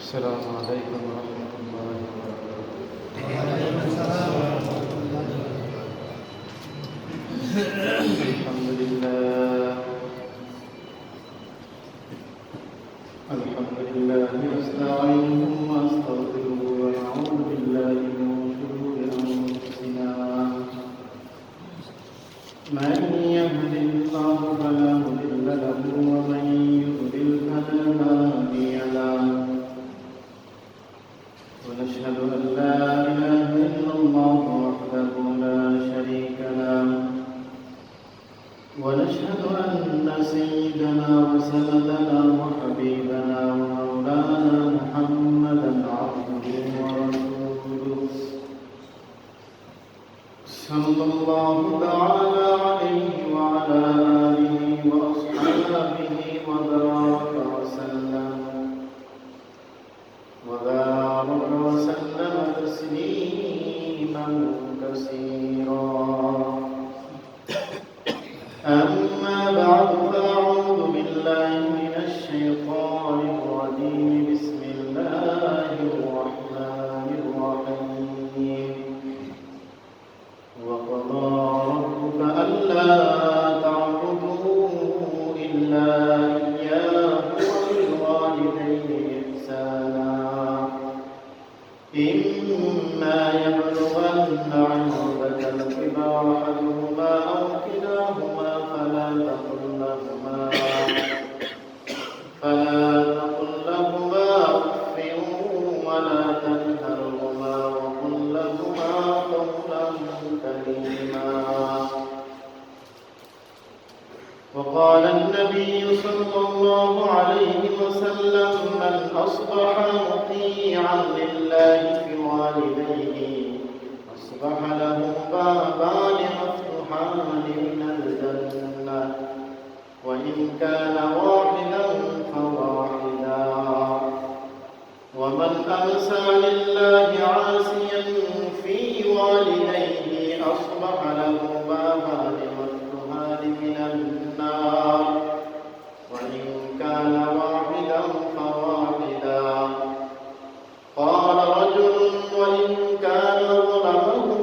السلام عليكم ورحمة الله وبركاته. الحمد لله نستعينه ونستغفره ونعوذ بالله من شرور أنفسنا. من يهد الله فلا مضل له ومن يضلل فلا هادي له. ونشهد أن لا إله إلا الله وحده لا شريك له. ونشهد أن سيدنا وسندنا وحبيبنا ومولانا محمدا عبده ورسوله صلى الله تعالى عليه وعلى آله وأصحابه وبارك وسلم تسليما كثيرا. أما بعد فأعوذ بالله من الشيطان الرجيم. بسم الله الرحمن الرحيم. وقضى ربك ألا تعبدوا إلا إياه وبالوالدين إحسانا. إما يبلغن عندك الكبر أحدهما أو كلاهما فلا تقل لهما أف ولا تنهرهما وقل لهما قولا كريما. وقال النبي صلى الله عليه وسلم: من أصبح مطيعا لله في والديه أصبح له بابان مفتوحان من الجنة، وإن كان واحدا فواحدا. ومن أمسى لله عاصيا في والديه أصبح له بابان مفتوحان من النار، وإن كان واحدا فواحدا. قال رجل: وإن كان ظلمه؟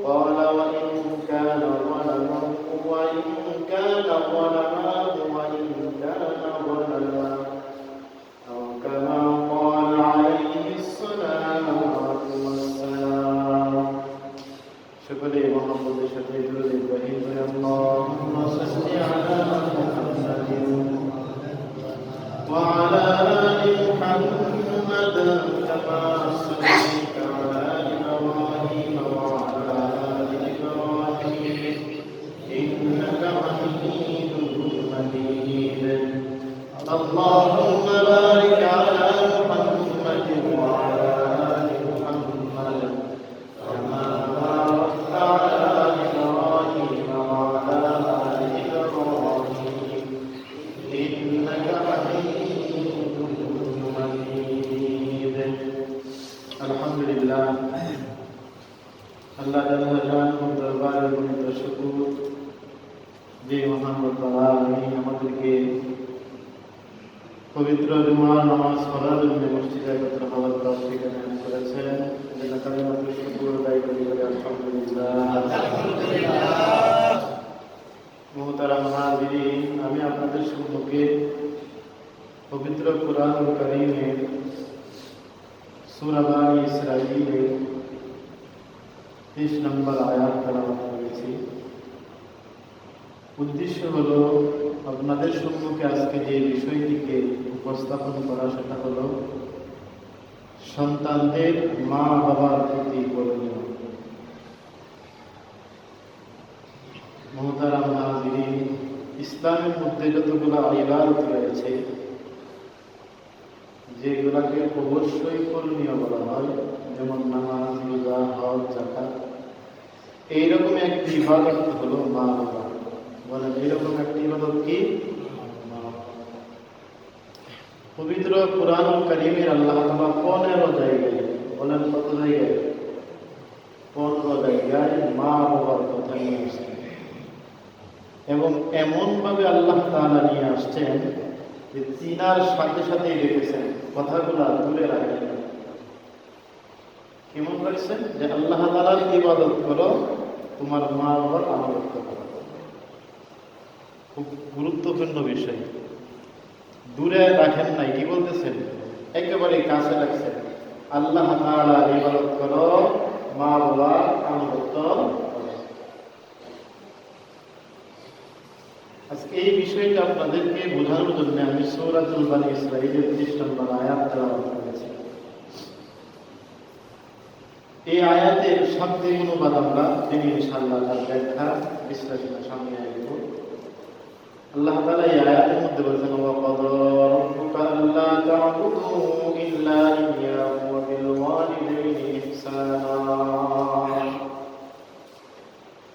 قال: وإن كان ظلمه وإن كان ظلمه وإن كان ظلمه، أو كما قال عليه الصلاة والسلام. شكرا محمد شفيع الإبراهيم. اللهم صل على محمد وعلى آل محمد كما صليت على إبراهيم وعلى آل إبراهيم إنك حميد مجيد. اللهم بارك على محمد وعلى آل محمد كما باركت على إبراهيم وعلى آل إبراهيم إنك حميد مجيد. الحمد لله। আল্লাহ তাআলার দরবারে অনেক শুকর যে মহান রব্বুল আলামিন আমাদেরকে পবিত্র জুমার নামাজ পড়ার জন্য মসজিদে একত্র হওয়ার তৌফিক দান করেছেন। আল্লাহ তাআলার শুকর আদায় করি আলহামদুলিল্লাহ। মুহতারাম হাজিরিন, আমি আপনাদের সম্মুখে পবিত্র কুরআনুল কারীমের সূরা বানী ইসরাঈলের 30 নম্বর আয়াত তেলাওয়াত করেছি। উদ্দেশ্য হলো আপনাদের সম্মুখে আজকে যে বিষয়টিকে উপস্থাপন করা, সেটা হলো সন্তানদের মা বাবার প্রতি করণীয়। মুহতারাম হাজিরিন, ইসলামের মধ্যে যতগুলো ইবাদত রয়েছে যেগুলাকে অবশ্যই করণীয় বলা হয়, যেমন নামাজ, রোজা, হজ, যাকাত, এইরকম একটি ইবাদত হলো মা বাবা। বলেন, এইরকম একটি ইবাদত কি? পবিত্র কুরআনুল কারীমের আল্লাহ তাআলা 15 জায়গায়, বলেন কত জায়গায়? 15 জায়গায় মা বাবার কথা নিয়ে আসছেন। এবং এমন ভাবে আল্লাহ তাআলা নিয়ে আসছেন যে চিনার সাথে সাথেই রেখেছেন, কথাগুলা দূরে রাখেন। কেমন রাখছেন? যে আল্লাহ তাআলার ইবাদত করো, তোমার মা বাবার আনুগত্য করো। খুব গুরুত্বপূর্ণ বিষয়, দূরে রাখেন নাই। কি বলতেছেন? একেবারে কাছে রাখছেন। আল্লাহ তাআলার ইবাদত করো, মা বাবার আনুগত্য করো। আজকে এই বিষয়টা আপনাদেরকে বোঝানোর জন্য আমি সূরাতুল বনী ইসরাঈলের 30 নম্বর আয়াত তেলাওয়াত করেছি। এই আয়াতের শাব্দিক অনুবাদ আমরা জেনে ইনশাআল্লাহ তার ব্যাখ্যা বিশ্লেষণ সামনে আসব। আল্লাহ তাআলা এই আয়াতের মধ্যে বলেছেন, ওয়া ক্বাদা রাব্বুকা আল্লা তা'বুদু ইল্লা ইয়্যাহু ওয়া বিল ওয়ালিদাইনি ইহসানা।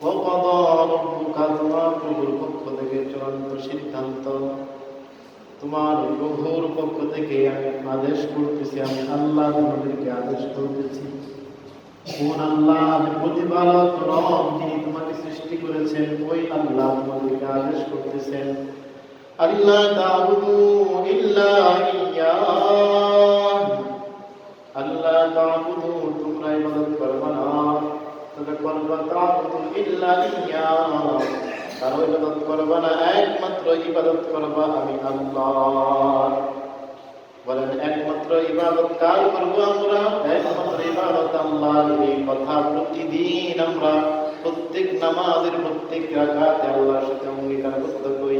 ওয়া ক্বাদা রাব্বুকা, তোমার প্রভুর পক্ষ থেকে চূড়ান্ত সিদ্ধান্ত, তোমার প্রভুর পক্ষ থেকে আমি আদেশ করতেছি, আমি আল্লাহ তোমাদেরকে আদেশ করতেছি। কোন আল্লাহ? প্রতিপালক রব, যিনি তোমাকে সৃষ্টি করেছেন, ওই আল্লাহ তোমাদেরকে আদেশ করতেছেন, আল্লাহ তা'বুদু ইল্লা ইয়্যাহু, আল্লাহ তা'বুদু, তোমরা ইবাদত করবে না, তবে করবে তা'বুদু ইল্লা ইয়্যাহু, কারো ইবাদত করবে না, একমাত্র ইবাদত করবে আমি আল্লাহ। বলেন একমাত্র ইবাদত কার করবো আমরা? একমাত্র ইবাদত আল্লাহর। এই কথা প্রতিদিন আমরা প্রত্যেক নামাজের প্রত্যেক রাকাতে আল্লাহর সাথে অঙ্গীকারবদ্ধ করি।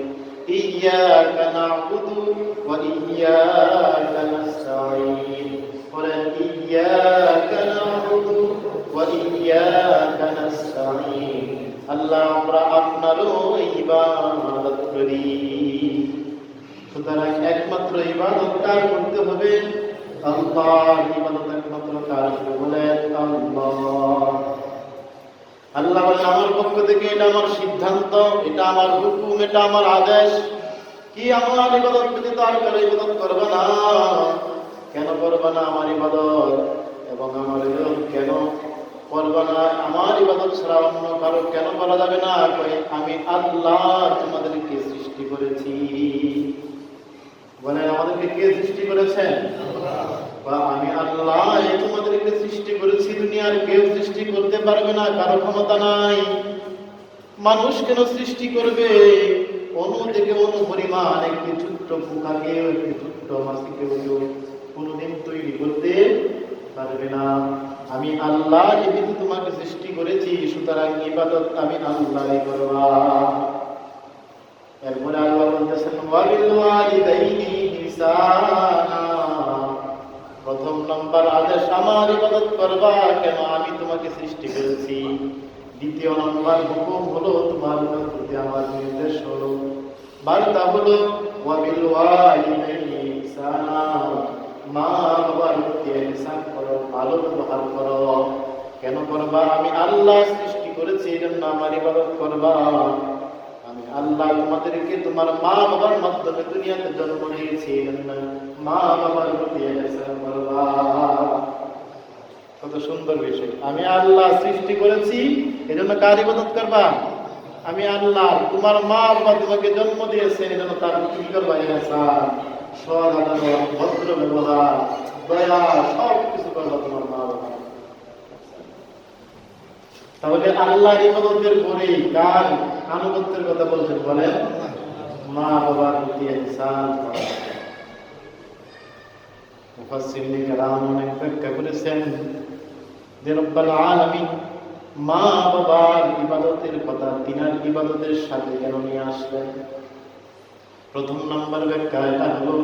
ইয়্যাকা না'বুদু ওয়া ইয়্যাকা নাস্তাঈন। বলেন ইয়্যাকা না'বুদু ওয়া ইয়্যাকা নাস্তাঈন। আল্লাহ, আমরা আপনারও ইবাদত করি। সুতরাং একমাত্র ইবাদত কার করতে হবে? আল্লাহর। ইবাদত একমাত্র কার করতে? বলেন আল্লাহ। আল্লাহ বলেন আমার পক্ষ থেকে এটা আমার সিদ্ধান্ত, এটা আমার হুকুম, এটা আমার আদেশ। কি আমার ইবাদত ব্যতীত আর কারো ইবাদত করবে না। কেন করবে না আমার ইবাদত? এবং আমার ইবাদত কেন করবে না? আমার ইবাদত ছাড়া অন্য কারো কেন করা যাবে না? আমি আল্লাহ তোমাদেরকে সৃষ্টি করেছি। বলেন আমাদেরকে কে সৃষ্টি করেছেন? বা আমি আল্লাহ তোমাদেরকে সৃষ্টি করেছি। দুনিয়ার কেউ সৃষ্টি করতে পারবে না, কারো ক্ষমতা নাই। মানুষ কেন সৃষ্টি করবে? অণু থেকে অণু পরিমাণ একটি ছোট্ট পোকাকে, একটি ছোট্ট মাছিকে কোনোদিন তৈরি করতে পারবে না। আমি আল্লাহ যেহেতু তোমাকে সৃষ্টি করেছি, সুতরাং ইবাদত আমি আল্লাহই করব। এরপরে আল্লাহ বলতেছেন, ওয়া বিল ওয়ালিদাইনি ইহসানা। প্রথম নম্বর আদেশ আমার ইবাদত করবা। কেন? আমি তোমাকে সৃষ্টি করেছি। দ্বিতীয় নম্বর হুকুম হলো, তোমার প্রতি আমার নির্দেশ হলো, বার্তা হলো, ওয়া বিল ওয়ালিদাইনি ইহসানা। মা বাবার প্রতি ইহসান করো, ভালো ব্যবহার করো। কেন করবা? আমি আল্লাহ সৃষ্টি করেছি, এজন্য আমার ইবাদত করবা। আমি আল্লাহ তোমাদেরকে তোমার মা বাবার মাধ্যমে দুনিয়াতে জন্ম দিয়েছি, মা বাবার প্রতি ইহসান করবা। কত সুন্দর বিষয়। আমি আল্লাহ সৃষ্টি করেছি, এজন্য কার ইবাদত করবা? আমি আল্লাহ। তোমার মা বাবা তোমাকে জন্ম দিয়েছেন, এজন্য তার কি করবা? ইহসান, সৎ আচরণ, ভদ্র ব্যবহার, দয়া, সব কিছু করবা তোমার মা বাবা। তাহলে আল্লাহর ইবাদতের পরে কার আনুগত্যের কথা বলছেন? বলেন মা বাবার প্রতি ইহসান করা। মুফাসসিরিন কেরাম অনেক ব্যাখ্যা করেছেন যে রব্বুল আলামিন মা বাবার ইবাদতের কথা তিনার ইবাদতের সাথে কেন নিয়ে আসলেন। প্রথম নম্বর ব্যাখ্যা এটা হলো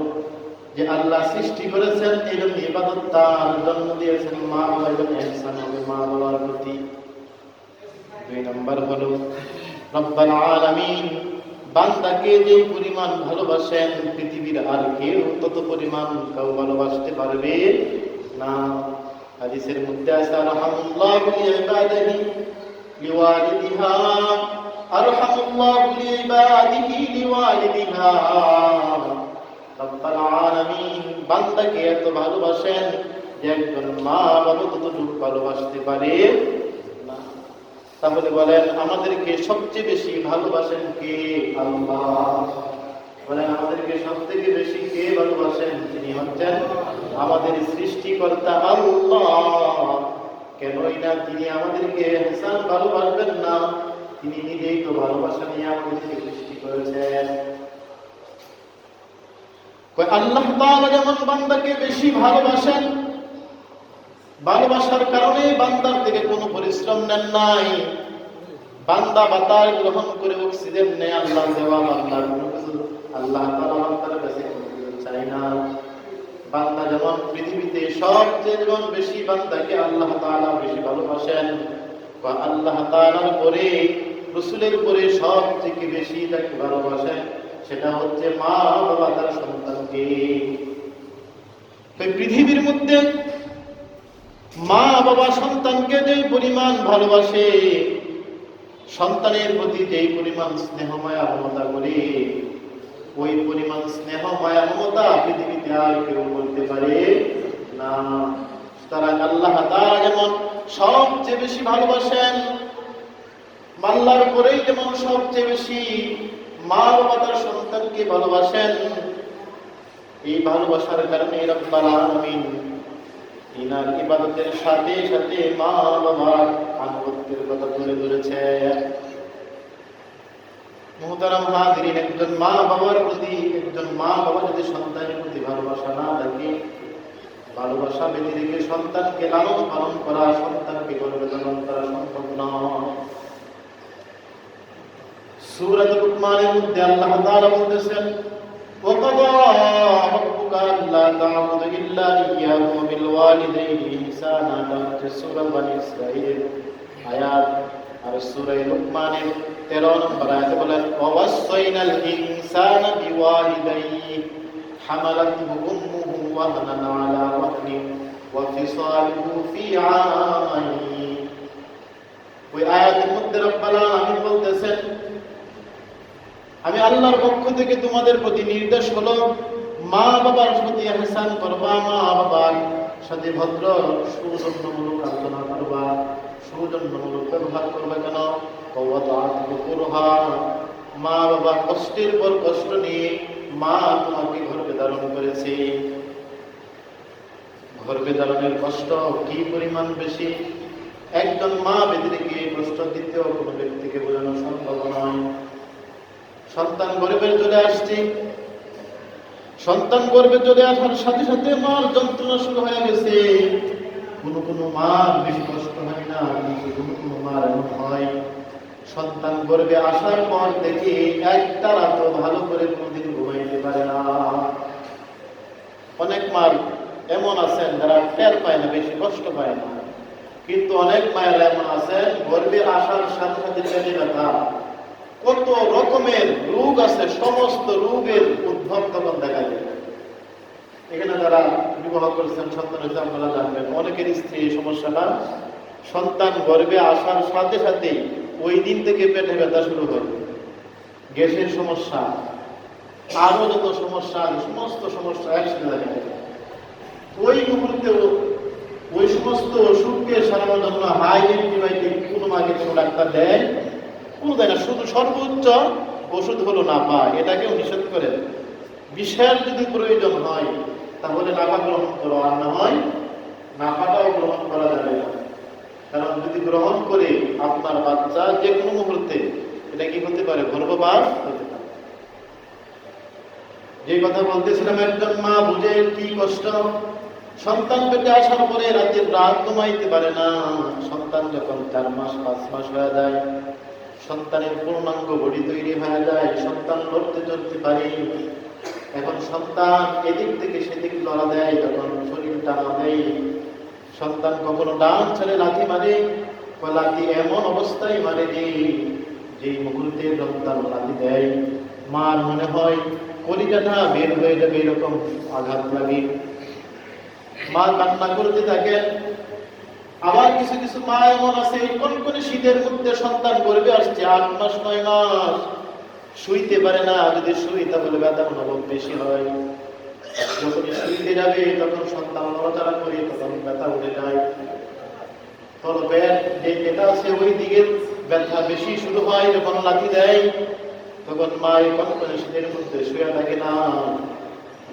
যে আল্লাহ সৃষ্টি করেছেন, এই জন্য ইবাদত তার জন্ম দিয়েছেন, মা বাবা, এবং ইহসান হবে মা বাবার প্রতি। দুই নম্বর হলো রব্বুল আলামিন বান্দাকে যে পরিমাণ ভালোবাসেন, পৃথিবীর আর কেউ তত পরিমাণ কেউ ভালোবাসতে পারবে না। হাদিসের মধ্যে আছে, আরহামুল্লাহু লিইবাদিহি লিওয়ালিদিহা, আরহামুল্লাহু লিইবাদিহি লিওয়ালিদিহা। রব্বুল আলামিন বান্দাকে এত ভালোবাসেন যে একজন মা বাবা ততটুকু ভালোবাসতে পারে না। তাহলে বলেন আমাদেরকে সবচেয়ে বেশি ভালোবাসেন কে? আল্লাহ। বলে আমাদেরকে সব থেকে বেশি কে ভালোবাসেন? তিনি হচ্ছেন আমাদের সৃষ্টিকর্তা আল্লাহ। কেনই না তিনি আমাদেরকে এহসান ভালোবাসবেন না? তিনি নিজেই তো ভালোবাসা নিয়ে আমাদেরকে সৃষ্টি করেছেন। আল্লাহ তাআলা যেমন বান্দাকে বেশি ভালোবাসেন, ভালোবাসার কারণে বান্দার থেকে কোনো পরিশ্রম নেন নাই। বান্দা বাতাস গ্রহণ করে অক্সিজেন নেয়, আল্লাহ দেওয়া বান্দার কোনো কিছু আল্লাহ তাআলা বান্দার কাছে চাই না। বান্দা যেমন পৃথিবীতে সবচেয়ে যেমন বেশি বান্দাকে আল্লাহ তাআলা বেশি ভালোবাসেন, বা আল্লাহ তাআলার পরে রাসূলের পরে সবথেকে বেশি তাকে ভালোবাসেন, সেটা হচ্ছে মা বাবা তার সন্তানকে। পৃথিবীর মধ্যে মা বাবা সন্তানকে যে পরিমাণ ভালোবাসে, সন্তানের প্রতি যে পরিমাণ স্নেহ মায়া মমতা করে, ওই পরিমাণ স্নেহ মায়া মমতা পৃথিবীতে আর কেউ করতে পারে না। তারা আল্লাহ তাআলা যেমন সবচেয়ে বেশি ভালোবাসেন, আল্লাহর পরেই যেমন সবচেয়ে বেশি মা বাবা তার সন্তানকে ভালোবাসেন। এই ভালোবাসার কারণে রব্বুল আলামিন ইনার ইবাদতের সাথে সাথে মা বাবার আনুগত্যের কথা তুলে ধরেছে। মুহতারাম হাজিরিন, একজন মা বাবার প্রতি, একজন মা বাবা যদি সন্তানের প্রতি ভালোবাসা না থাকে, ভালোবাসা বেঁধে রেখে সন্তানকে লালন পালন করা, সন্তানকে গর্বে ধারণ করা সম্ভব নয়। সূরা লুকমানের মধ্যে আল্লাহ তাআলা বলতেছেন, وَقَضَى رَبُّكَ أَلَّا تَعْبُدُوا إِلَّا إِيَّاهُ وَبِالْوَالِدَيْنِ إِحْسَانًا। সূরা বনী ইসরাঈল আয়াত। আর সূরা লুকমানের 13 নম্বর আয়াতে বলেন, ওয়াসাইনাল ইনসানা বিওয়ালিদাইহি হামালাতহু উম্মুহু ওয়াহনান আলা ওয়াহনিন ওয়া ফিসালুহু ফি আমাইন। ওই আয়াতের মধ্যে রব্বুল আলামিন বলতেছেন, আমি আল্লাহর পক্ষ থেকে তোমাদের প্রতি নির্দেশ হলো মা বাবার প্রতি ইহসান করবা, মা বাবার সাথে ভদ্র সৌজন্যমূলক আলোচনা করবা, সৌজন্যমূলক ব্যবহার করবে। কেন? মা বাবা কষ্টের পর কষ্ট নিয়ে মা তোমাকে গর্ভে ধারণ করেছে। গর্ভে ধারণের কষ্ট কি পরিমাণ বেশি, একজন মা বেদিকে কষ্ট দ্বিতীয় কোনো ব্যক্তিকে বোঝানো সম্ভব নয়। সন্তান গর্ভে চলে আসছে, সন্তান গর্ভে চলে আসার সাথে সাথে মার যন্ত্রণা শুরু হয়ে গেছে। কোনো মার বেশি কষ্ট হয় না, কিন্তু কোনো মার এমন হয় সন্তান গর্ভে আসার পর থেকে একটা রাতও ভালো করে কোনোদিন ঘুমাইতে পারে না। অনেক মার এমন আছেন যারা টের পায় না, বেশি কষ্ট পায় না, কিন্তু অনেক মায়েরা এমন আছেন গর্ভে আসার সাথে সাথে পেটে ব্যথা, কত রকমের রোগ আছে, সমস্ত রোগের উদ্ভব তখন দেখা যায়। এখানে যারা বিবাহ করেছেন, সন্তান হয়েছে, আপনারা জানবেন অনেকের স্ত্রী এই সমস্যাটা সন্তান গর্ভে আসার সাথে সাথে ওই দিন থেকে পেটে ব্যথা শুরু হয়, গ্যাসের সমস্যা, আরো যত সমস্যা আছে সমস্ত সমস্যা একসাথে দেখা যায়। ওই মুহূর্তে ওই সমস্ত অসুখকে সারানোর জন্য হাই অ্যান্টিবায়োটিক কোনো মাকে কোনো ডাক্তার দেয়, কোনো দেয় না, শুধু সর্বোচ্চ ওষুধ হলো নাপা, এটাকেও নিষেধ করেন। বিষের যদি প্রয়োজন হয় তাহলে নাপা গ্রহণ করো, আর না হয় নাপাটাও গ্রহণ করা যাবে না। কারণ যদি গ্রহণ করে আপনার বাচ্চা যে কোনো মুহূর্তে এটা কি হতে পারে, গর্ভপাত হতে পারে। যে কথা বলতেছিলাম, একজন মা বুঝে কি কষ্ট। সন্তান পেটে আসার পরে রাতের রাত ঘুমাইতে পারে না। সন্তান যখন 4 মাস 5 মাস হয়ে যায়, সন্তানের পূর্ণাঙ্গ বডি তৈরি হয়ে যায়, সন্তান লড়তে চলতে পারে। এখন সন্তান এদিক থেকে সেদিক লড়া দেয়, তখন শরীর টানা দেয়। সন্তান কখনো ডান ছেলে লাথি মারে, লাথি এমন অবস্থায় মারে যে মুহূর্তে সন্তান লাথি দেয় মার মনে হয় কলিজাটা বের হয়ে যাবে, এরকম আঘাত লাগে। মা কান্না করতে থাকেন। আবার কিছু কিছু মা এমন আছে কোন শীতের মধ্যে সন্তান গর্ভে আসছে 8 মাস 9 মাস, শুইতে পারে না। যদি শুই তাহলে ব্যথা অনুভব বেশি হয়। যখন শুইতে যাবে তখন সন্তান নড়াচড়া করে, তখন ব্যথা উঠে যায়। তলপেট যে যেটা আছে ওই দিকের ব্যথা বেশি শুরু হয় যখন লাথি দেয়। তখন মা এই কনকনে শীতের মধ্যে শুয়ে থাকে না,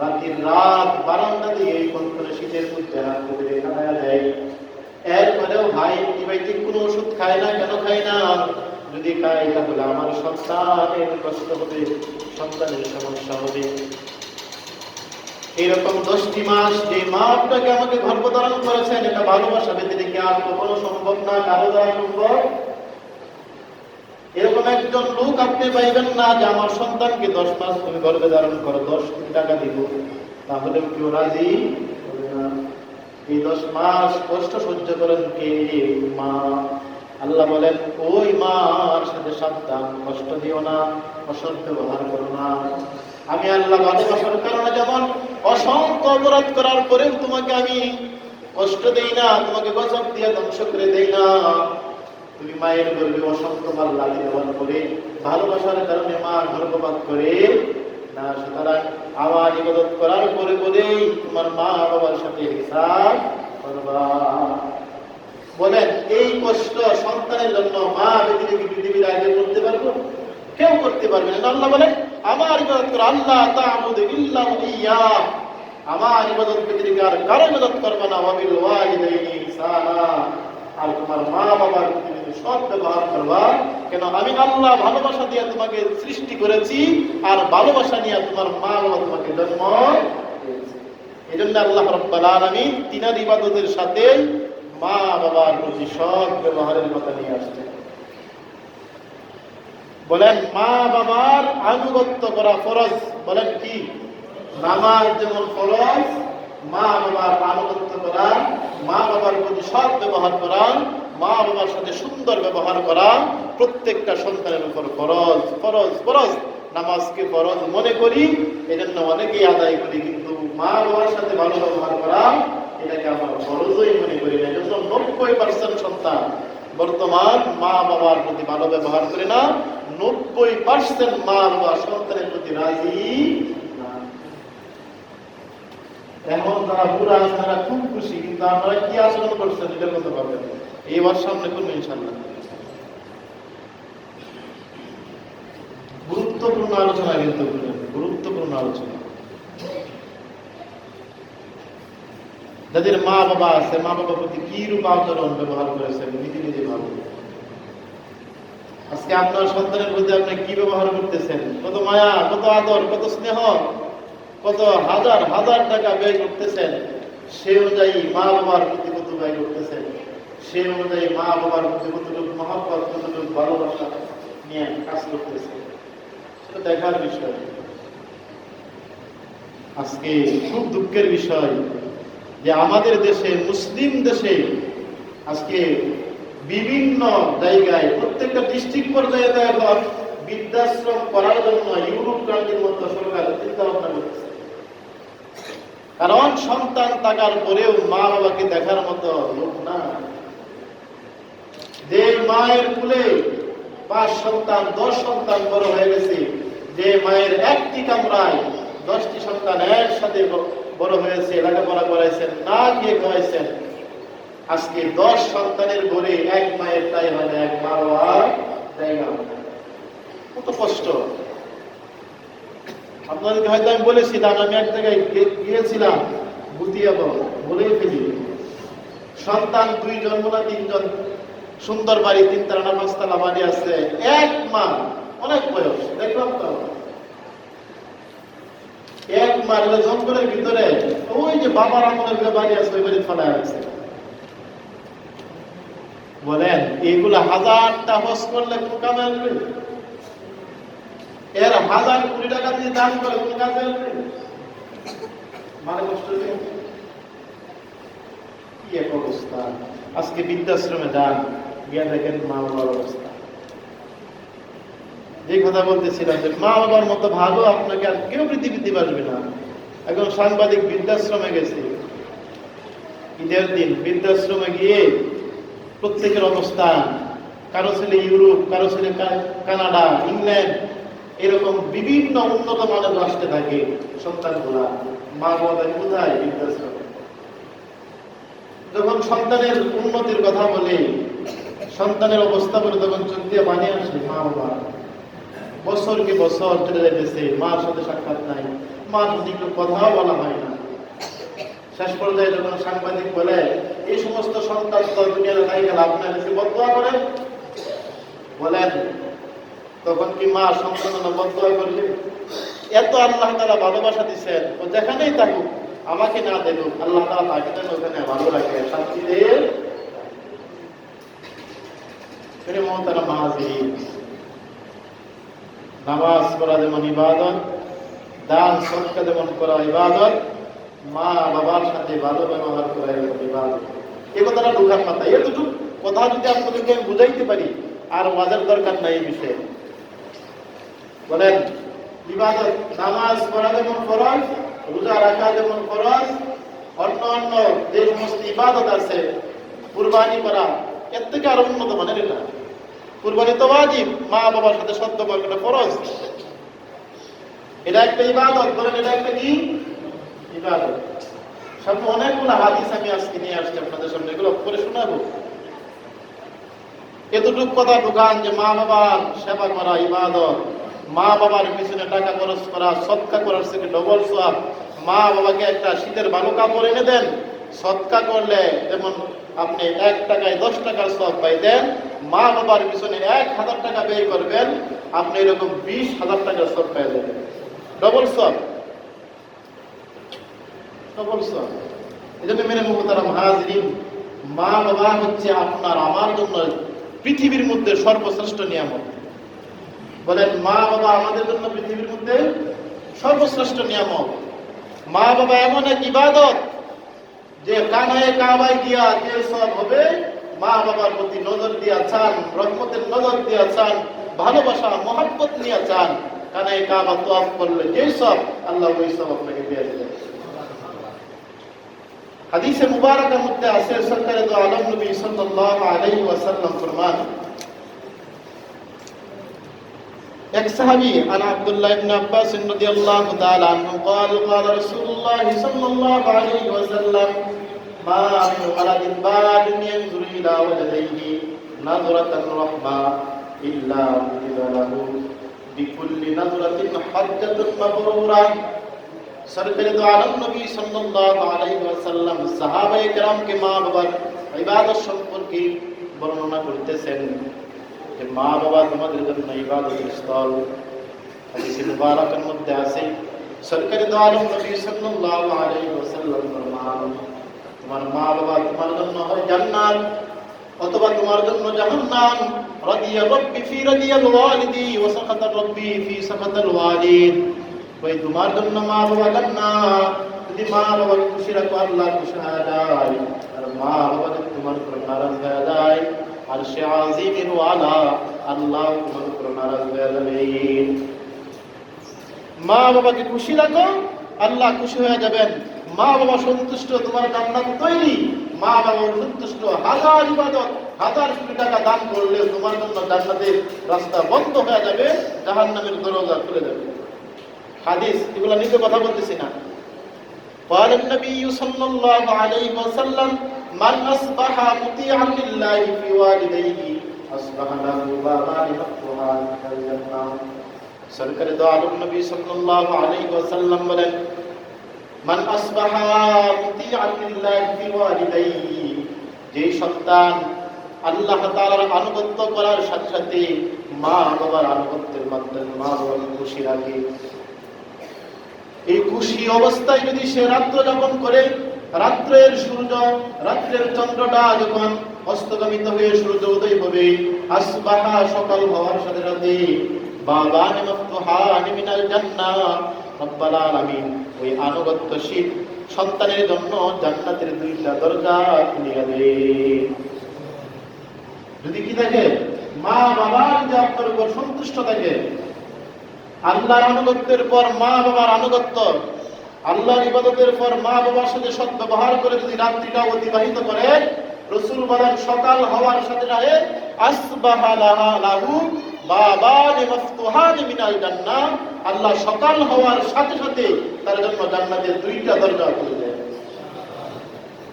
রাত বারান্দা দিয়ে এই কনকনে শীতের মধ্যে হাত ধরে কাটায়া দেয়। এরপরেও ভাই অ্যান্টিবায়োটিক কোনো ওষুধ খায় না, কেন খায় না? যদি খায় তাহলে আমার সন্তানের কষ্ট হবে, সন্তানের সমস্যা হবে। এইরকম 10টি মাস যে মা আপনাকে আমাকে গর্ভধারণ করেছেন, এটা ভালোবাসা ব্যতীত কি আর কখনো সম্ভব না, কারো দ্বারা সম্ভব? এরকম একজন লোক আপনি পাইবেন না যে আমার সন্তানকে 10 মাস তুমি গর্ভে ধারণ করো, 10 কোটি টাকা দিব, তাহলে কেউ রাজি হবে না। এই 10 মাস কষ্ট সহ্য করেন কে? মা। আল্লাহ বলেন ওই মার সাথে সাবধান, কষ্ট দিও না, অসৎ ব্যবহার করো না। আমি আল্লাহ ভালোবাসার কারণে যেমন অসংখ্য অপরাধ করার পরেও তোমাকে আমি কষ্ট দেই না, তোমাকে গজব দিয়ে ধ্বংস করে দেই না। তুমি মায়ের গর্ভে অসংখ্য বার লাথি দেওয়ার পরে ভালোবাসার কারণে মা গর্ভপাত করে না, সুতরাং আমার ইবাদত করার পরে পরেই তোমার মা বাবার সাথে হিসাব করবা। বলেন এই কষ্ট সন্তানের জন্য মা ব্যতীত কি পৃথিবীর আগে করতে পারবো? কেউ করতে পারবে না। আল্লাহ বলেন আমার ইবাদত করো, আল্লাহ তা'বুদু ইল্লা ইয়াহ, আমার ইবাদত ব্যতীত আর কারো ইবাদত করবে না। ওয়া বিল ওয়ালিদাইনি ইহসানা, আর তোমার মা বাবার প্রতি সৎ ব্যবহার করবা। কেন? আমি আল্লাহ ভালোবাসা দিয়ে তোমাকে সৃষ্টি করেছি, আর ভালোবাসা নিয়ে তোমার মা বাবা তোমাকে জন্ম দিয়েছে। এই জন্য আল্লাহ রাব্বুল আলামিন তিনার ইবাদতের সাথে মা বাবার প্রতি সৎ ব্যবহারের কথা নিয়ে আসছে। বলেন মা বাবার আনুগত্য করা ফরজ। বলেন কি? নামাজ যেমন ফরজ, মা বাবার আনুগত্য করা, মা বাবার প্রতি সৎ ব্যবহার করা, মা বাবার সাথে সুন্দর ব্যবহার করা প্রত্যেকটা সন্তানের উপর ফরজ ফরজ ফরজ। নামাজকে ফরজ মনে করি, এজন্য অনেকেই আদায় করি, কিন্তু মা বাবার সাথে ভালো ব্যবহার করা এটাকে আমরা ফরজই মনে করি না। এজন্য 90% সন্তান বর্তমান মা বাবার প্রতি ভালো ব্যবহার করে না। 90% মা বাবা সন্তানের প্রতি রাজি না। এখন তারা বুড়া আছে, তারা খুব খুশি, কিন্তু আপনারা কি আচরণ করছেন এটা বলতে পারবেন না। এইবার সামনে করবো ইনশাল্লাহ। গুরুত্বপূর্ণ আলোচনা, কিন্তু গুরুত্বপূর্ণ আলোচনা। যাদের মা বাবা আছে, মা বাবার প্রতি কি রূপ আচরণ ব্যবহার করেছেন নিজে নিজে ভাবুন। আজকে আপনার সন্তানের প্রতি আপনি কি ব্যবহার করতেছেন? কত মায়া, কত আদর, কত স্নেহ, কত হাজার হাজার টাকা ব্যয় করতেছেন, সে অনুযায়ী মা বাবার প্রতি কত ব্যয় করতেছেন, সে অনুযায়ী মা বাবার প্রতি কতটুকু মহব্বত, কতটুকু ভালোবাসা নিয়ে কাজ করতেছেন, সেটা দেখার বিষয়। আজকে খুব দুঃখের বিষয় যে আমাদের দেশে, মুসলিম দেশে, আজকে বিভিন্ন জায়গায় প্রত্যেকটা ডিস্ট্রিক্ট পর্যায়ে এখন বৃদ্ধাশ্রম করার জন্য ইউরোপ কান্ট্রির মতো সরকার চিন্তা ভাবনা করতেছে। কারণ সন্তান থাকার পরেও মা বাবাকে দেখার মতো লোক না। যে মায়ের কুলে 5 সন্তান 10 সন্তান বড় হয়ে গেছে, যে মায়ের একটি কামরায় 10টি সন্তান একসাথে বড় হয়েছে, লেখাপড়া করাইছেন, না গিয়ে খাওয়াইছেন, আজকে 10 সন্তানের ঘরে এক মায়ের তাই হয় না, এক মা বাবার জায়গা। কত কষ্ট। আপনাদেরকে হয়তো আমি বলেছিলাম, আমি এক জায়গায় গিয়েছিলাম, বুতিয়া বলেই ফেলি, সন্তান 2 জন না 3 জন, সুন্দর বাড়ি, 3 তলা 5 তলা বাড়ি আছে, এক মা, অনেক বয়স, দেখলাম তো এক মার জঙ্গলের ভিতরে ওই যে বাবার আমলের যে বাড়ি আছে ওই বাড়ি ফেলায় আছে। বলেন এইগুলা 1000টা হজ করলে কোন কাজে আসবে? এর 1000 কোটি টাকা দিয়ে দান করে কোন কাজে আসবে? মানে কষ্ট কি এক অবস্থা। আজকে বৃদ্ধাশ্রমে যান, গিয়ে দেখেন মা বাবার অবস্থা। যে কথা বলতেছিলাম যে মা বাবার মতো ভালো আপনাকে আর কেউ পৃথিবীতে বাসবে না। এখন সাংবাদিক বৃদ্ধাশ্রমে গেছে, ঈদের দিন বৃদ্ধাশ্রমে গিয়ে প্রত্যেকের অবস্থান, কারো ছেলে ইউরোপ, কারো ছেলে কানাডা, ইংল্যান্ড, এরকম বিভিন্ন উন্নত মানের রাষ্ট্রে থাকে সন্তানগুলা। মা বাবা কোথায়? বৃদ্ধাশ্রমে। যখন সন্তানের উন্নতির কথা বলে, সন্তানের অবস্থা বলে, তখন চোখ দিয়ে পানি আসে মা বাবা। বছরকে বছর চলে যাইতেছে, মার সাথে সাক্ষাৎ নাই, মার সাথে একটু কথাও বলা হয় না। শেষ পর্যায়ে যখন সাংবাদিক বলে এই সমস্ত সন্তান তো দুনিয়াতে নাই গেল, আপনার কাছে বদদোয়া করেন, বলেন তখন কি মা সন্তান বদদোয়া করবে? এত আল্লাহ তাআলা ভালোবাসা দিচ্ছেন, ও যেখানেই থাকুক, আমাকে না দেখুক, আল্লাহ তাআলা তাকে যেন ওখানে ভালো রাখে, শান্তি দেয়। মোহতারাম হাজিরিন, নামাজ পড়া যেমন ইবাদত, দান সদকা যেমন করা ইবাদত, মা বাবার সাথে ভালো ব্যবহার করা ইবাদত। এই কথাটা ঢোকার মাথায়, এতটুকু কথা যদি আপনাদেরকে আমি বুঝাইতে পারি, আর ওয়াজের দরকার নাই এই বিষয়ে। বলেন ইবাদত, নামাজ পড়া যেমন ফরজ, রোজা রাখা যেমন ফরজ, অন্য অন্য যে সমস্ত ইবাদত আছে, কুরবানি করা এর থেকে আরো উন্নত মানের। এটা কুরবানি তো ওয়াজিব, মা বাবার সাথে সদ্য করাটা ফরজ, এটা একটা ইবাদত। বলেন এটা একটা কি ইবাদত? সামনে অনেকগুলো হাদিস আমি আজকে নিয়ে আসছি আপনাদের সামনে, এগুলো পড়ে শোনাবো। এতটুকু কথা ঢুকান যে মা বাবার সেবা করা ইবাদত, মা বাবার পিছনে টাকা খরচ করা সদকা করার থেকে ডবল সওয়াব। মা বাবাকে একটা শীতের ভালো কাপড় এনে দেন, সদকা করলে যেমন আপনি 1 টাকায় 10 টাকার সওয়াব পাইতেন, মা বাবার পিছনে 1000 টাকা ব্যয় করবেন, আপনি এরকম 20,000 টাকার সওয়াব পেয়ে যাবেন, ডবল সওয়াব, ডবল সওয়াব। এজন্য মেরে মুহতারাম হাজিরিন, মা বাবা হচ্ছে আপনার আমার জন্য পৃথিবীর মধ্যে সর্বশ্রেষ্ঠ নিয়ামত। বলেন মা বাবা আমাদের জন্য পৃথিবীর মধ্যে সর্বশ্রেষ্ঠ নিয়ামত। মা বাবা এমন এক ইবাদত যে কানায়ে কাবায় গিয়া যে সব হবে, মা বাবার প্রতি নজর দিয়া চান, রহমতের নজর দিয়া চান, ভালোবাসা মহব্বত নিয়ে চান, কানায়ে কাবা তওয়াফ করলে যে সব, আল্লাহ ওই সব আপনাকে দিয়ে দেবেন। হাদিসে মুবারকের মধ্যে আছে, সরকারে দো আলম নবী সাল্লাল্লাহু আলাইহি ওয়াসাল্লাম ফরমান, এক সাহাবী আন আব্দুল্লাহ ইবনে আব্বাস রাদিয়াল্লাহু তাআলা আনহু قال قال رسول الله صلى الله عليه وسلم ما من ولد بال ينظر الى ولديه نظرة الرحمة الا كتب له بكل نظرة حجة مبرورة। সরকারে দো আলম নবী সাল্লাল্লাহু আলাইহি ওয়াসাল্লাম সাহাবায়ে কেরামকে মা বাবার ইবাদত সম্পর্কে বর্ণনা করতেছেন যে মা বাবা তোমাদের জন্য ইবাদতের স্থল। হাদিসে মুবারকের মধ্যে আছে, সরকারে দো আলম নবী সাল্লাল্লাহু আলাইহি ওয়াসাল্লাম ফরমান, তোমার মা বাবা তোমার জন্য হয় জান্নাত অথবা তোমার জন্য জাহান্নাম। রাদিয়া রাব্বি ফি রাদিয়াল ওয়ালিদি ওয়া সাখাতা রাব্বি ফি সাখাতাল ওয়ালিদ। ওই তোমার জন্য মা বাবা জান্নাত, যদি মা বাবাকে খুশি রাখো আল্লাহ খুশি হয়ে যায়, আর মা বাবা যদি তোমার উপর নারাজ হয়ে যায়, আরশে আজিমের ওয়ালা আল্লাহ তোমার উপর নারাজ হয়ে যাবে। মা বাবাকে খুশি রাখো, আল্লাহ খুশি হয়ে যাবেন। মা বাবা সন্তুষ্ট, তোমার জান্নাত তৈরি। মা বাবা সন্তুষ্ট, হাজার ইবাদত, হাজার কোটি টাকা দান করলে তোমার জন্য জান্নাতের রাস্তা বন্ধ হয়ে যাবে, জাহান্নামের দরজা খুলে যাবে। হাদিস, এগুলো নিজে কথা বলতেছি না। قال النبي صلى الله عليه وسلم من أصبح مطيعا لله في والديه أصبح له بابان مفتوحان في الجنة। সরকারে দো আলম নবী সাল্লাল্লাহু আলাইহি ওয়াসাল্লাম বলেন, মান আসবাহা মুতিআন লিল্লাহি ফি ওয়ালিদাইহি, যে সন্তান আল্লাহ তাআলার আনুগত্য করার সাথে সাথে মা বাবার আনুগত্যের মাধ্যমে মা বাবাকে খুশি রাখে, এই খুশি অবস্থায় যদি সে রাত্র যাপন করে, রাত্রের সূর্য, রাত্রের চন্দ্রটা যখন অস্তগামিত হয়ে সূর্য উদয় হবে, আসবাহা সকাল হওয়ার সাথে সাথে বাবান মাফতুহান মিনাল জান্নাহ, রব্বুল আলামিন ওই আনুগত্যশীল সন্তানের জন্য জান্নাতের 2টা দরজা খুলে যাবে। যদি কি থাকে, মা বাবার যে আপনার উপর সন্তুষ্ট থাকে, আল্লাহর আনুগত্যের পর মা বাবার আনুগত্য, আল্লাহর ইবাদতের পর মা বাবার সাথে সৎ ব্যবহার করে যদি রাত্রিটা অতিবাহিত করে, রাসূল বলেন সকাল হওয়ার সাথে সাথে আসবাহা লাহু বাবান মাফতুহান মিনাল জান্নাহ, আল্লাহ সকাল হওয়ার সাথে সাথে তার জন্য জান্নাতের 2টা দরজা খুলে দেয়।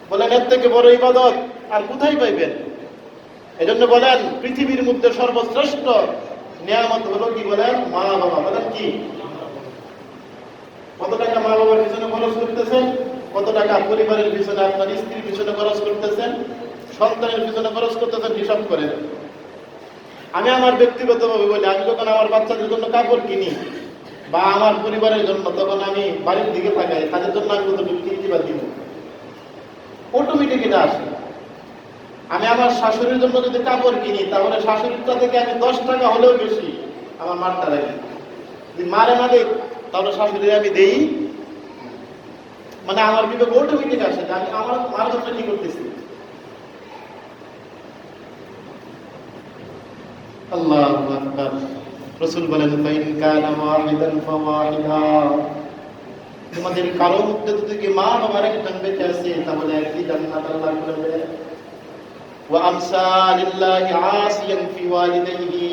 বলেন এর থেকে বড় ইবাদত আর কোথায় পাইবেন? এজন্য বলেন পৃথিবীর মধ্যে সর্বশ্রেষ্ঠ নিয়ামত হলো কি বলেন? মা বাবা। বলেন কি? কত টাকা মা বাবার পিছনে খরচ করতেছেন? কত টাকা পরিবারের পিছনে, আপনার স্ত্রীর পিছনে খরচ করতেছেন, সন্তানের পিছনে খরচ করতেছেন, হিসাব করেন। আমি আমার ব্যক্তিগতভাবে বলি, আমি যখন আমার বাচ্চাদের জন্য কাপড় কিনি বা আমার পরিবারের জন্য, তখন আমি বাড়ির দিকে তাকাই, তাদের জন্য আমি কতটুকু কিনতে বা দিব, অটোমেটিক এটা আসে। আমি আমার শাশুড়ির জন্য যদি কাপড় কিনি, তাহলে শাশুড়িটা থেকে আমি 10 টাকা হলেও বেশি আমার মারটা রাখি। যদি মারে না দেই, তাহলে শাশুড়ি আমি দেই। মানে আমার বিবেক অটোমেটিক আসে যে আমি আমার মার জন্য কি করতেছি। আল্লাহু আকবার। রাসূল বলেন, ফাইন কানা ওয়াহিদান ফাওয়াহিদা। তোমাদের কারো মধ্যে যদি মা বাবার একজন বেঁচে আছে, তাহলে একটি জান্নাত আল্লাহ করে দেয়। ওয়া আমসা লিল্লাহি আসিয়ান ফি ওয়ালিদাইহি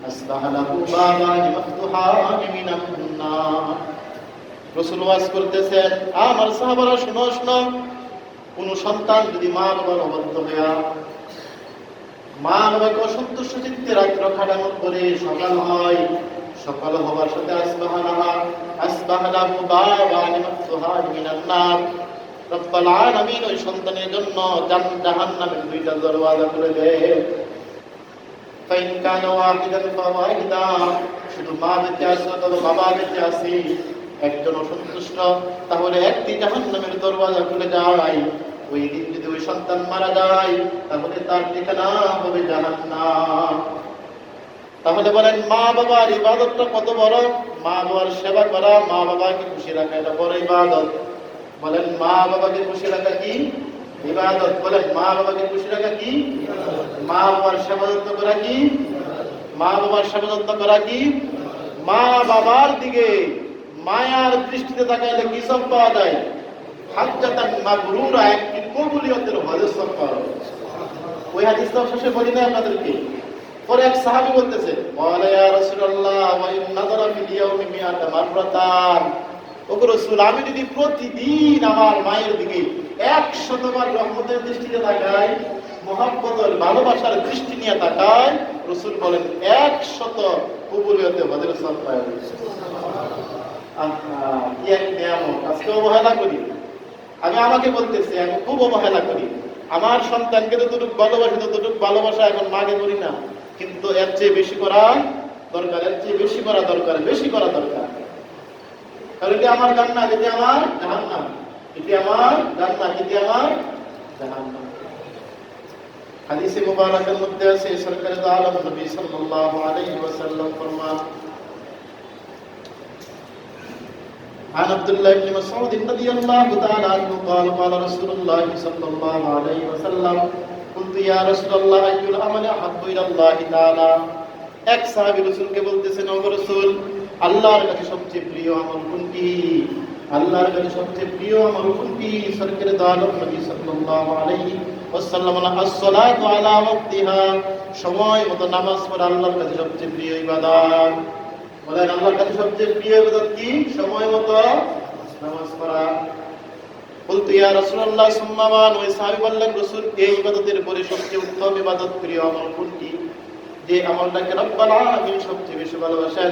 আসবাহা লাহু বাবানি মাফতুহানি মিনান নার। রাসূল ওয়াজ করতেছেন, আমার সাহাবারা শুনো শুনো, কোন সন্তান যদি মা বাবার অবাধ্য হইয়া, মা বাবাকে অসন্তুষ্ট চিত্তে রাত্র খাটানোর পরে সকাল হয়, সকাল হওয়ার সাথে আসবাহা লাহু বাবানি মাফতুহানি মিনান নার, রব্বুল আলামিন ওই সন্তানের জন্য জাহান্নামের 2টা দরওয়াজা খুলে দেয়। ফাইন কানা ওয়াহিদান ফাওয়াহিদা। শুধু মা বেঁচে আছে অথবা বাবা বেঁচে আছে, একজন অসন্তুষ্ট, তাহলে একটি জাহান্নামের দরওয়াজা খুলে যায়। ওই দিন যদি ওই সন্তান মারা যায়, তাহলে তার ঠিকানা হবে জাহান্নাম। তাহলে বলেন, মা বাবার ইবাদতটা কত বড়? মা বাবার সেবা করা, মা বাবাকে খুশি রাখা, এটা বড় ইবাদত। বলেন, মা বাবাকে খুশি রাখা কি ইবাদত? বলেন, মা বাবাকে খুশি রাখা কি? মা বাবার সেবা যত্ন করা কি? মা বাবার সেবা যত্ন করা কি? মা বাবার দিকে মায়ার দৃষ্টিতে তাকাইলে কি সব পাওয়া যায়? হাজ্জাতান মাবরুরা, একটি কবুলিয়তের হজের সব পাওয়া যায়। ওই হাদিসটা শেষে বলি না আপনাদেরকে। পরে এক সাহাবী বলতেছে, ওয়ালা ইয়া রাসূলুল্লাহ ওয়া ইন নাযারা ফিল ইয়াউমি মিআতা মাররাতান। ওগো রাসূল, আমি যদি প্রতিদিন আমার মায়ের দিকে 100 বার রহমতের দৃষ্টিতে তাকাই, মহব্বতের ভালোবাসার দৃষ্টি নিয়ে তাকাই, রাসূল বলেন 100 কবুলিয়তে হজের সব পাওয়া যায়। কি এক নিয়ামত! আজকে অবহেলা করি। আমি আমাকে বলতেছি, আমি খুব অবহেলা করি। আমার সন্তানকে যতটুকু ভালোবাসি, ততটুকু ভালোবাসা এখন মাকে করি না। কিন্তু এর চেয়ে বেশি করা দরকার, এর চেয়ে বেশি করা দরকার, বেশি করা দরকার। কারণ এটি আমার জান্নাত, এটি আমার জাহান্নাম। এটি আমার জান্নাত, এটি আমার জাহান্নাম। হাদিসে মুবারাকের মধ্যে আছে, সরকারে দু আলম নবী সাল্লাল্লাহু আলাইহি ওয়াসাল্লাম ফরমান, عن عبد الله بن مسعود رضي الله تعالى عنه قال قال رسول الله صلى الله عليه وسلم قلت يا رسول الله أي العمل أحب إلى الله تعالى। এক সাহাবী রাসূলকে বলতেছেন, ও রাসূল, আল্লাহর কাছে সবচেয়ে প্রিয় আমল কোনটি? আল্লাহর কাছে সবচেয়ে প্রিয় আমল কোনটি? সরকারে দু আলম নবী সাল্লাল্লাহু আলাইহি ওয়াসাল্লাম as-salatu ala waqtiha, সময় মতো নামাজ পড়া আল্লাহর কাছে সবচেয়ে প্রিয় ইবাদত। বলেন, আল্লাহর কাছে সবচেয়ে প্রিয় ইবাদত কি? সময় মতো নামাজ পড়া। বলতে ইয়া রাসূলুল্লাহ সুম্মা মান। ওই সাহাবী বললেন, রাসূল, এই ইবাদতের পরে সবচেয়ে উত্তম ইবাদত, প্রিয় আমল কোনটি? যে আমলটাকে রব্বুল আলামিন সবচেয়ে বেশি ভালোবাসেন।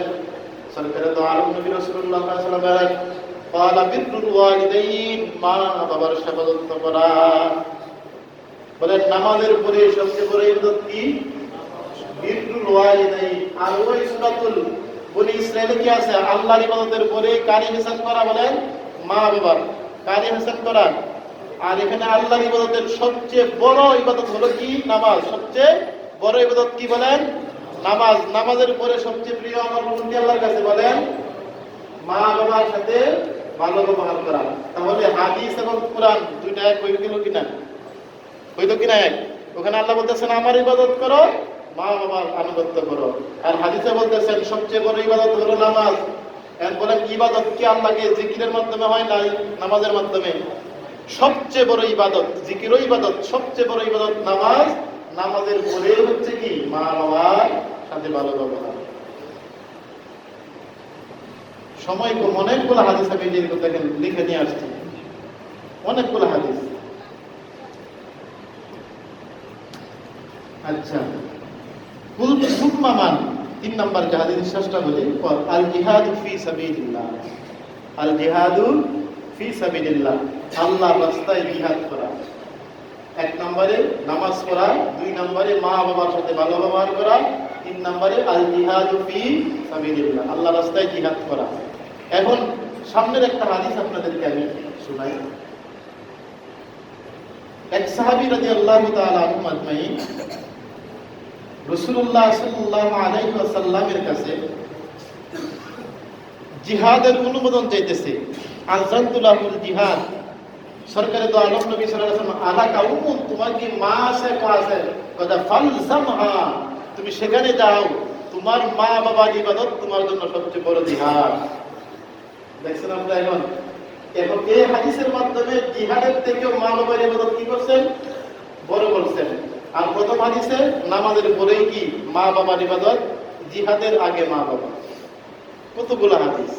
সরকারে দু আলম নবী রাসূলুল্লাহ সাল্লাল্লাহু আলাইহি ওয়াসাল্লাম বলেন, ক্বালা বিররুল ওয়ালিদাইন, মা বাবার সেবা যত্ন করা। বলেন, নামাজের পরে সবচেয়ে বড় ইবাদত কি? বিররুল ওয়ালিদাইন। আর ওই সূরাতুল বনি ইসরাইলে কি আছে? আল্লাহর ইবাদতের পরে কারি হিসাব করা। বলেন, মা বাবার কারি হিসাব করা। আর এখানে আল্লাহর ইবাদতের সবচেয়ে বড় ইবাদত হলো কি? নামাজ। সবচেয়ে বড় ইবাদত কি? বলেন, নামাজ। নামাজের পরে সবচেয়ে প্রিয় আমল কোনটি আল্লাহর কাছে? বলেন, মা বাবার সাথে ভালো ব্যবহার করা। তাহলে হাদিস এবং কোরআন দুইটা এক হয়ে গেল কিনা? হইতো কিনা এক? ওখানে আল্লাহ বলতেছেন আমার ইবাদত করো, মা বাবার আনুগত্য করো। আর হাদিসে বলতেছেন সবচেয়ে বড় ইবাদত হলো নামাজ। এখন বলেন, ইবাদত কি আল্লাহকে জিকিরের মাধ্যমে হয় না নামাজের মাধ্যমে? সবচেয়ে বড় ইবাদত জিকিরও ইবাদত, সবচেয়ে বড় ইবাদত নামাজ। নামাজের পরে হচ্ছে কি? মা বাবার সাথে ভালো ব্যবহার। সময় কম, অনেকগুলো হাদিস আমি দেখেন লিখে নিয়ে আসছি, অনেকগুলো হাদিস। আচ্ছা, কুলতু সুম্মা মান। তিন নম্বর জাহাদের নিঃশ্বাসটা বলি, আল জিহাদু ফি সাবিলিল্লাহ। আল জিহাদু ফি সাবিলিল্লাহ, আল্লাহর রাস্তায় জিহাদ করা। এক নম্বরে নামাজ পড়া, দুই নম্বরে মা বাবার সাথে ভালো ব্যবহার করা, তিন নম্বরে আল জিহাদু ফি সাবিলিল্লাহ, আল্লাহর রাস্তায় জিহাদ করা। এখন সামনের একটা হাদিস আপনাদেরকে আমি শোনাই। এক সাহাবী রাদিয়াল্লাহু তাআলা আনহু আজমাইন রাসূলুল্লাহ সাল্লাল্লাহু আলাইহি ওয়াসাল্লামের কাছে জিহাদের অনুমোদন চাইতেছে। আযানতুলাহুল জিহাদ, সরকারে তো আলম নবী সাল্লাল্লাহু আলাইহি ওয়াসাল্লাম আলাকা উম্মুন, তোমার কি মা আছে কো আছে, কথা ফালজামহা, তুমি সেখানে যাও, তোমার মা বাবার ইবাদত তোমার জন্য সবচেয়ে বড় জিহাদ। দেখছেন আমরা এখন এই হাদিসের মাধ্যমে জিহাদের থেকেও মা বাবার ইবাদত কি করছেন, বড় করছেন। আর প্রথম হাদিসে নামাজের পরেই কি মা বাবার ইবাদত, জিহাদের আগে মা বাবা। কতগুলো হাদিস।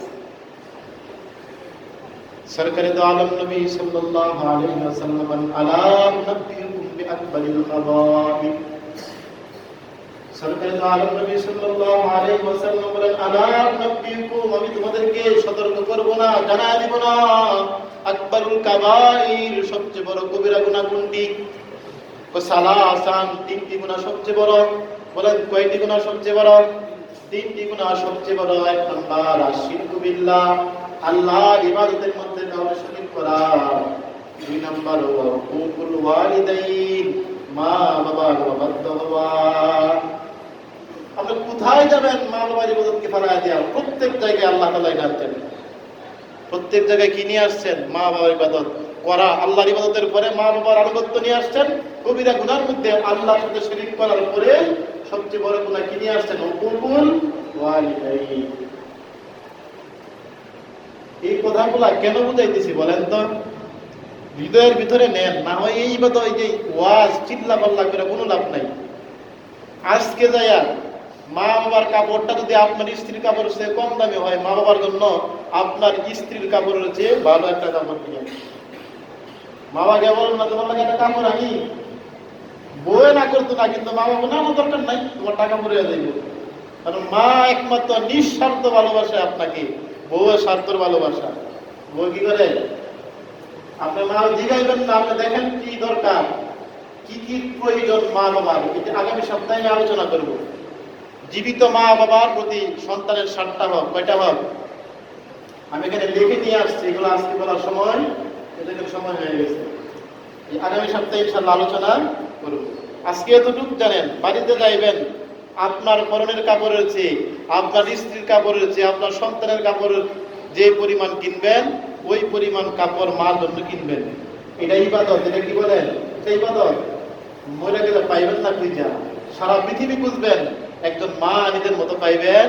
সরকারে দো আলম নবী সাল্লাল্লাহু আলাইহি ওয়াসাল্লাম আলা নবিয়ুকুম বিআকবারিল খাবাইর, সরকারে দো আলম নবী সাল্লাল্লাহু আলাইহি ওয়াসাল্লাম বলেন আলা নবিয়ুকুম, আমি তোমাদেরকে সতর্ক করব না, জানাই দিব না, আকবারুল কাবাইর, সবচেয়ে বড় কবিরা গুনাহ কোনটি? ও সালাসান, তিনটি গুনাহ সবচেয়ে বড়। বলেন কয়টি গুনাহ সবচেয়ে বড়? তিনটি গুনাহ সবচেয়ে বড়। এক নাম্বার আশিরকু বিল্লাহ, আল্লাহর ইবাদতের মধ্যে কাউকে শরীক করা। দুই নাম্বার হুকুকুল ওয়ালিদাইন, মা বাবার অবাধ্য হওয়া। আপনি কোথায় যাবেন মা বাবার ইবাদতকে ফেলায় দেওয়া? প্রত্যেক জায়গায় আল্লাহ তাআলা ডাকছেন, প্রত্যেক জায়গায় কি নিয়ে আসছেন? মা বাবার ইবাদত করা। আল্লাহর ইবাদতের পরে মা বাবার আনুগত্য নিয়ে আসছেন। কবিরা গুনার মধ্যে আল্লাহর সাথে শরীক করার পরে সবচেয়ে বড় গুনাহ কি নিয়ে আসছেন? হুকুকুল ওয়ালিদাইন। এই কথাগুলা কেন বুঝাইতেছি বলেন তো? হৃদয়ের ভিতরে নেন, না হয় এই ইবাদত, এই যে ওয়াজ চিল্লা পাল্লা করে কোনো লাভ নাই। আজকে যায়া মা বাবার কাপড়টা যদি আপনার স্ত্রীর কাপড়ের চেয়ে কম দামে হয়, মা বাবার জন্য আপনার স্ত্রীর কাপড়ের চেয়ে ভালো একটা কাপড় কিনে। মা বাবাকে বলেন না তোমার লাগে একটা কাপড় আনি, বউয়ে না করতো না, কিন্তু মা বাবা না, আমার দরকার নাই, তোমার টাকা পরে যাইব। কারণ মা একমাত্র নিঃস্বার্থ ভালোবাসে আপনাকে, বউয়ের স্বার্থর ভালোবাসা। বউ কি করে? আপনার মা জিগাইবেন না, আপনি দেখেন কি দরকার, কি কি প্রয়োজন মা বাবার। এটা আগামী সপ্তাহে আমি আলোচনা করব। জীবিত মা বাবার প্রতি সন্তানের 7টা হক, কয়টা হক আমি এখানে লিখে নিয়ে আসছি। এগুলো আজকে বলার সময়, এটা সময় হয়ে গেছে। এই আগামী সপ্তাহে ইনশাআল্লাহ আলোচনা করব। আজকে এতটুকু জানেন, বাড়িতে যাইবেন, আপনার পরনের কাপড়ের চেয়ে, আপনার স্ত্রীর কাপড়ের চেয়ে, আপনার সন্তানের কাপড়ের যে পরিমাণ কিনবেন, ওই পরিমাণ কাপড় মার জন্য কিনবেন। এটা ইবাদত। এটা কি বলেন? এটা ইবাদত। মরে গেলে পাইবেন না খুঁজা, সারা পৃথিবী খুঁজবেন, একজন মা নিজের মতো পাইবেন